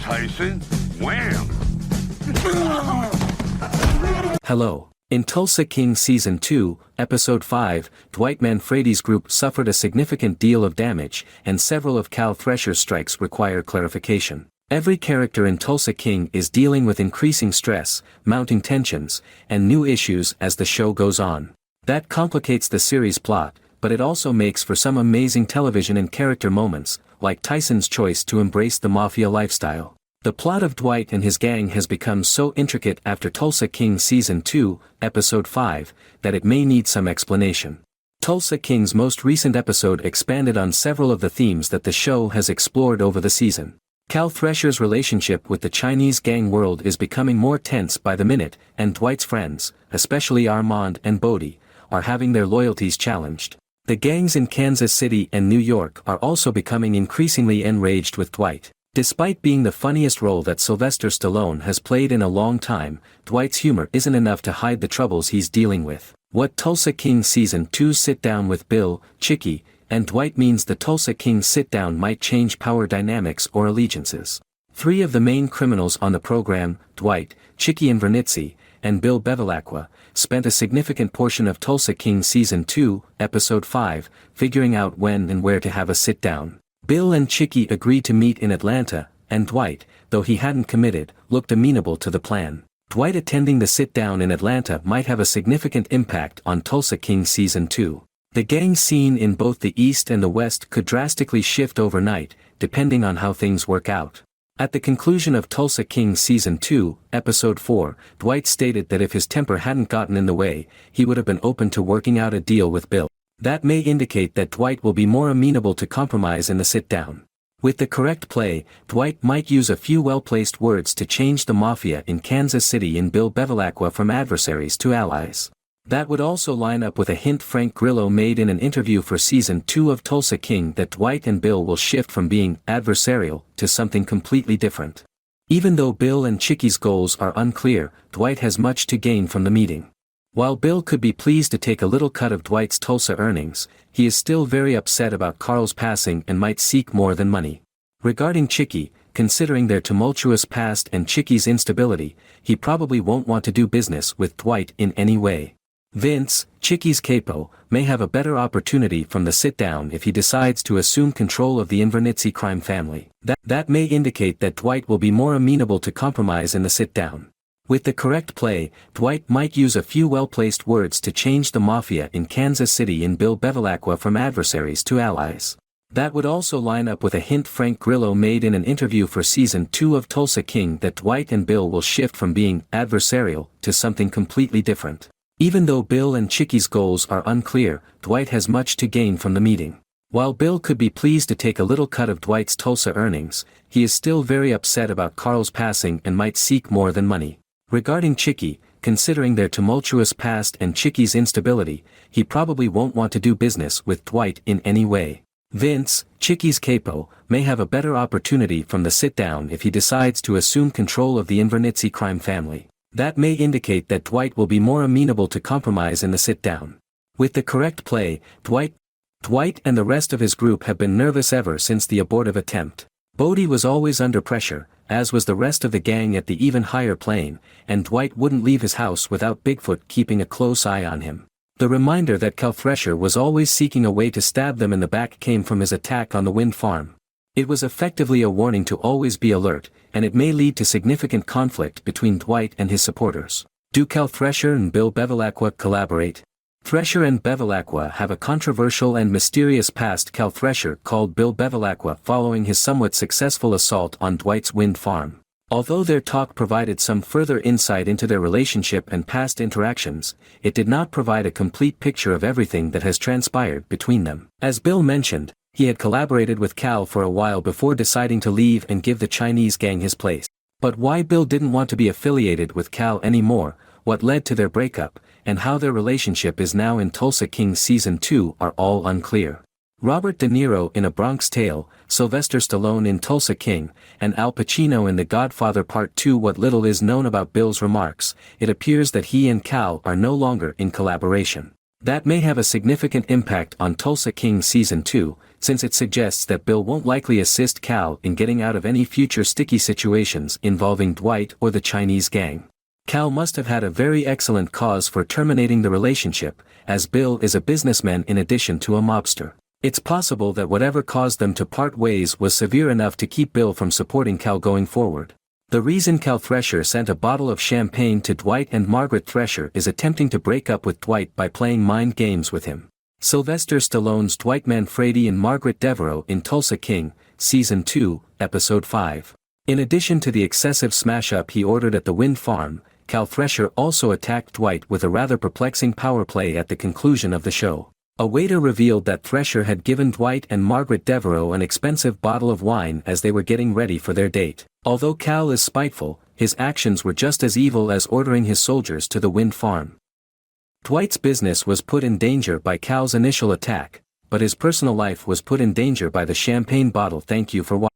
Tyson. Wham! Hello. In Tulsa King Season 2, Episode 5, Dwight Manfredi's group suffered a significant deal of damage, and several of Cal Thresher's strikes require clarification. Every character in Tulsa King is dealing with increasing stress, mounting tensions, and new issues as the show goes on. That complicates the series' plot, but it also makes for some amazing television and character moments, like Tyson's choice to embrace the mafia lifestyle. The plot of Dwight and his gang has become so intricate after Tulsa King Season 2, Episode 5, that it may need some explanation. Tulsa King's most recent episode expanded on several of the themes that the show has explored over the season. Cal Thresher's relationship with the Chinese gang world is becoming more tense by the minute, and Dwight's friends, especially Armand and Bodie, are having their loyalties challenged. The gangs in Kansas City and New York are also becoming increasingly enraged with Dwight. Despite being the funniest role that Sylvester Stallone has played in a long time, Dwight's humor isn't enough to hide the troubles he's dealing with. What Tulsa King Season 2's sit-down with Bill, Chickie, and Dwight means the Tulsa King sit-down might change power dynamics or allegiances. Three of the main criminals on the program, Dwight, Chickie Invernizzi, and Bill Bevelacqua, spent a significant portion of Tulsa King Season 2, Episode 5, figuring out when and where to have a sit-down. Bill and Chickie agreed to meet in Atlanta, and Dwight, though he hadn't committed, looked amenable to the plan. Dwight attending the sit-down in Atlanta might have a significant impact on Tulsa King Season 2. The gang scene in both the East and the West could drastically shift overnight, depending on how things work out. At the conclusion of Tulsa King Season 2, Episode 4, Dwight stated that if his temper hadn't gotten in the way, he would have been open to working out a deal with Bill. That may indicate that Dwight will be more amenable to compromise in the sit-down. With the correct play, Dwight might use a few well-placed words to change the mafia in Kansas City in Bill Bevelacqua from adversaries to allies. That would also line up with a hint Frank Grillo made in an interview for Season 2 of Tulsa King that Dwight and Bill will shift from being adversarial to something completely different. Even though Bill and Chickie's goals are unclear, Dwight has much to gain from the meeting. While Bill could be pleased to take a little cut of Dwight's Tulsa earnings, he is still very upset about Carl's passing and might seek more than money. Regarding Chickie, considering their tumultuous past and Chickie's instability, he probably won't want to do business with Dwight in any way. Vince, Chickie's capo, may have a better opportunity from the sit-down if he decides to assume control of the Invernizzi crime family. That may indicate that Dwight will be more amenable to compromise in the sit-down. With the correct play, Dwight might use a few well-placed words to change the mafia in Kansas City in Bill Bevelacqua from adversaries to allies. That would also line up with a hint Frank Grillo made in an interview for Season 2 of Tulsa King that Dwight and Bill will shift from being adversarial to something completely different. Even though Bill and Chickie's goals are unclear, Dwight has much to gain from the meeting. While Bill could be pleased to take a little cut of Dwight's Tulsa earnings, he is still very upset about Carl's passing and might seek more than money. Regarding Chickie, considering their tumultuous past and Chickie's instability, he probably won't want to do business with Dwight in any way. Vince, Chickie's capo, may have a better opportunity from the sit-down if he decides to assume control of the Invernizzi crime family. That may indicate that Dwight will be more amenable to compromise in the sit-down. With the correct play, Dwight and the rest of his group have been nervous ever since the abortive attempt. Bodie was always under pressure, as was the rest of the gang at the even higher plane, and Dwight wouldn't leave his house without Bigfoot keeping a close eye on him. The reminder that Cal Thresher was always seeking a way to stab them in the back came from his attack on the wind farm. It was effectively a warning to always be alert, and it may lead to significant conflict between Dwight and his supporters. Do Cal Thresher and Bill Bevelacqua collaborate? Thresher and Bevelacqua have a controversial and mysterious past. Cal Thresher called Bill Bevelacqua following his somewhat successful assault on Dwight's wind farm. Although their talk provided some further insight into their relationship and past interactions, it did not provide a complete picture of everything that has transpired between them. As Bill mentioned, he had collaborated with Cal for a while before deciding to leave and give the Chinese gang his place. But why Bill didn't want to be affiliated with Cal anymore, what led to their breakup, and how their relationship is now in Tulsa King Season 2 are all unclear. Robert De Niro in A Bronx Tale, Sylvester Stallone in Tulsa King, and Al Pacino in The Godfather Part 2. What little is known about Bill's remarks, it appears that he and Cal are no longer in collaboration. That may have a significant impact on Tulsa King Season 2, since it suggests that Bill won't likely assist Cal in getting out of any future sticky situations involving Dwight or the Chinese gang. Cal must have had a very excellent cause for terminating the relationship, as Bill is a businessman in addition to a mobster. It's possible that whatever caused them to part ways was severe enough to keep Bill from supporting Cal going forward. The reason Cal Thresher sent a bottle of champagne to Dwight and Margaret Thresher is attempting to break up with Dwight by playing mind games with him. Sylvester Stallone's Dwight Manfredi and Margaret Devereaux in Tulsa King, Season 2, Episode 5. In addition to the excessive smash-up he ordered at the wind farm, Cal Thresher also attacked Dwight with a rather perplexing power play at the conclusion of the show. A waiter revealed that Thresher had given Dwight and Margaret Devereaux an expensive bottle of wine as they were getting ready for their date. Although Cal is spiteful, his actions were just as evil as ordering his soldiers to the wind farm. Dwight's business was put in danger by Cal's initial attack, but his personal life was put in danger by the champagne bottle. Thank you for watching.